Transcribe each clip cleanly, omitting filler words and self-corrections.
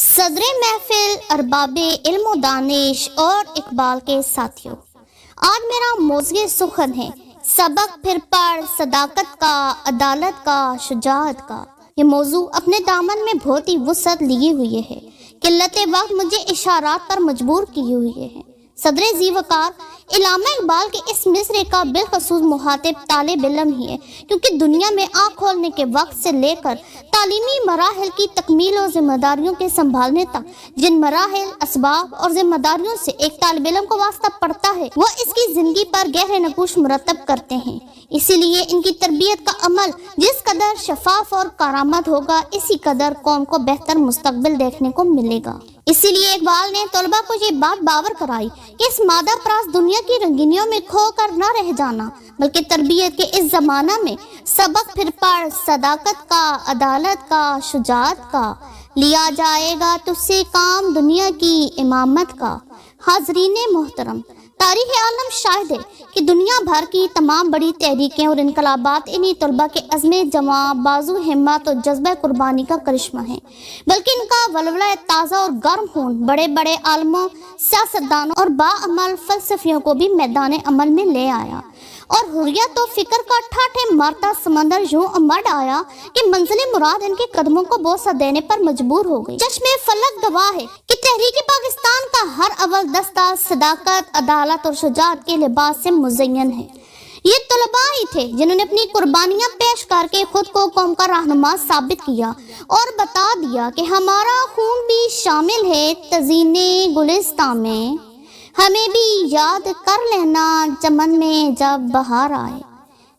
صدر محفل ارباب علم و دانش اور اقبال کے ساتھیوں، آج میرا موضوع سخن ہے سبق پھر پڑھ صداقت کا، عدالت کا، شجاعت کا۔ یہ موضوع اپنے دامن میں بہت ہی وسعت لیے ہوئے ہے۔ قلت وقت مجھے اشارات پر مجبور کیے ہوئے ہیں۔ صدر ذی وقار علامہ اقبال کے اس مصرے کا بالخصوص مخاطب طالب علم ہی ہے، کیونکہ دنیا میں آنکھ کھولنے کے وقت سے لے کر تعلیمی مراحل کی تکمیل اور ذمہ داریوں کے سنبھالنے تک جن مراحل، اسباب اور ذمہ داریوں سے ایک طالب علم کو واسطہ پڑتا ہے، وہ اس کی زندگی پر گہرے نقوش مرتب کرتے ہیں۔ اسی لیے ان کی تربیت کا عمل جس قدر شفاف اور کارآمد ہوگا، اسی قدر قوم کو بہتر مستقبل دیکھنے کو ملے گا۔ اسی لیے اقبال نے طلباء کو یہ بات باور کرائی کہ اس مادہ پراس دنیا کی رنگینیوں میں کھو کر نہ رہ جانا، بلکہ تربیت کے اس زمانہ میں سبق پھر پڑھ صداقت کا، عدالت کا، شجاعت کا، لیا جائے گا تجھ سے کام دنیا کی امامت کا۔ حاضرین محترم، تاریخ عالم شاہد ہے کہ دنیا بھر کی تمام بڑی تحریکیں اور انقلابات انہی طلباء کے عزم جواں، بازو ہمت اور جذبہ قربانی کا کرشمہ ہے، بلکہ ان کا ولولہ تازہ اور گرم خون بڑے بڑے عالموں، سیاستدانوں اور باعمل فلسفیوں کو بھی میدان عمل میں لے آیا، اور حریت و فکر کا ٹھاٹھے مارتا سمندر یوں امڈ آیا کہ منزل مراد ان کے قدموں کو بوسہ دینے پر مجبور ہو گئی۔ چشمے فلک گواہ ہے کہ تحریک پاکستان کا ہر اول دستہ صداقت، عدالت اور شجاعت کے لباس سے مزین ہے۔ یہ طلباء ہی تھے جنہوں نے اپنی قربانیاں پیش کر کے خود کو قوم کا رہنما ثابت کیا اور بتا دیا کہ ہمارا خون بھی شامل ہے تزئین گلستان میں، ہمیں بھی یاد کر لینا چمن میں جب بہار آئے۔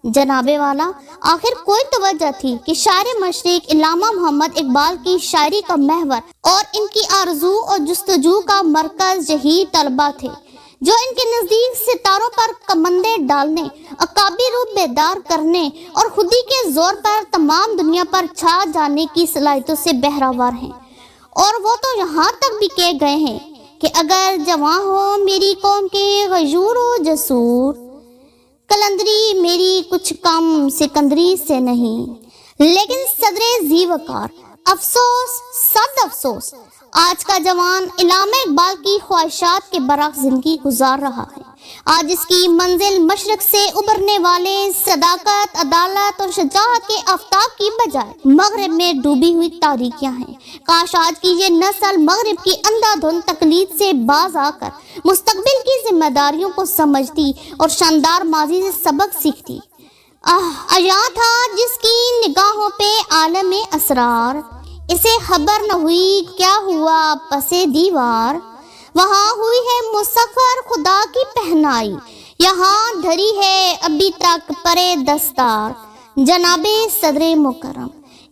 جناب والا، آخر کوئی توجہ تھی کہ شاعر مشرق علامہ محمد اقبال کی شاعری کا محور اور ان کی آرزو اور جستجو کا مرکز یہی طلباء تھے، جو ان کے نزدیک ستاروں پر کمندیں ڈالنے، اکابر رو بیدار کرنے اور خودی کے زور پر تمام دنیا پر چھا جانے کی صلاحیتوں سے بہراور ہیں۔ اور وہ تو یہاں تک بھی کہہ گئے ہیں کہ اگر جواں ہو میری قوم کے غیور و جسور، کلندری میری کچھ کم سکندری سے نہیں۔ لیکن صدر ذی وقار، افسوس صد افسوس، آج کا جوان علامہ اقبال کی خواہشات کے برعکس زندگی گزار رہا ہے۔ آج اس کی منزل مشرق سے ابھرنے والے صداقت، عدالت اور شجاعت کے آفتاب کی بجائے مغرب میں ڈوبی ہوئی تاریکیاں ہیں۔ کاش آج کی یہ نسل مغرب کی اندھا دھند تقلید سے باز آ کر مستقبل کی ذمہ داریوں کو سمجھتی اور شاندار ماضی سے سبق سیکھتی۔ عیاں تھا جس کی نگاہوں پہ عالم اسرار، اسے خبر نہ ہوئی کیا ہوا پس دیوار۔ وہاں ہوئی ہے مسخر خدا کی پہنائی، یہاں دھری ہے ابھی تک پرے دستار۔ جناب صدر مکرم،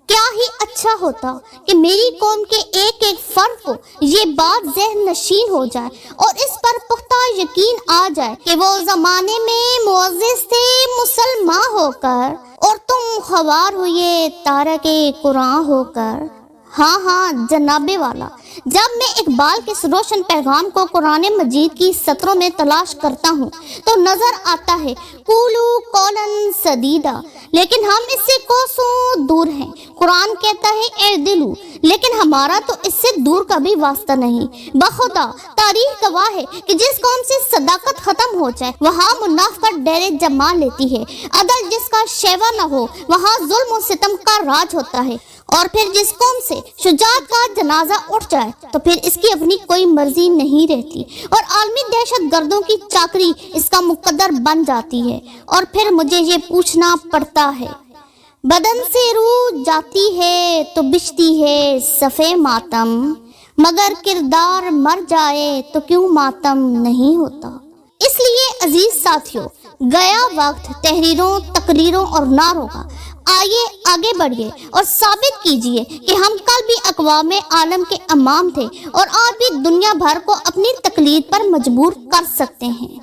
کیا ہی اچھا ہوتا کہ میری قوم کے ایک ایک فرد کو یہ بات ذہن نشین ہو جائے اور اس پر پختہ یقین آ جائے کہ وہ زمانے میں معزز تھے مسلمان ہو کر، اور تم خوار ہوئے تارک قرآن ہو کر۔ ہاں جناب والا، جب میں اقبال کے اس روشن پیغام کو قرآن مجید کی سطروں میں تلاش کرتا ہوں تو نظر آتا ہے قولو قولا سدیدا، لیکن ہم اس سے کوسوں دور ہیں۔ قرآن کہتا ہے اعدلو، لیکن ہمارا تو اس سے دور کا بھی واسطہ نہیں۔ بخدا تاریخ گواہ ہے کہ جس قوم سے صداقت ختم ہو جائے وہاں منافقت ڈیرے جما لیتی ہے، عدل جس کا شیوا نہ ہو وہاں ظلم و ستم کا راج ہوتا ہے، اور پھر جس قوم سے شجاعت کا جنازہ اٹھ جائے تو پھر اس کی اپنی کوئی مرضی نہیں رہتی، اور عالمی دہشت گردوں کی چاکری اس کا مقدر بن جاتی ہے۔ اور پھر مجھے یہ پوچھنا پڑتا ہے، بدن سے روح جاتی ہے تو بچتی ہے صفے ماتم، مگر کردار مر جائے تو کیوں ماتم نہیں ہوتا۔ اس لیے عزیز ساتھیوں، گیا وقت تحریروں، تقریروں اور نعروں کا، آئیے آگے بڑھیے اور ثابت کیجئے کہ ہم کل بھی اقوام عالم کے امام تھے اور آج بھی دنیا بھر کو اپنی تقلید پر مجبور کر سکتے ہیں۔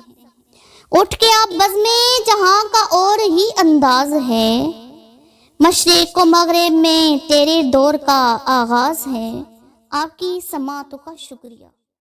اٹھ کے آپ بزم جہاں کا اور ہی انداز ہے، مشرق و مغرب میں تیرے دور کا آغاز ہے۔ آپ کی سماعتوں کا شکریہ۔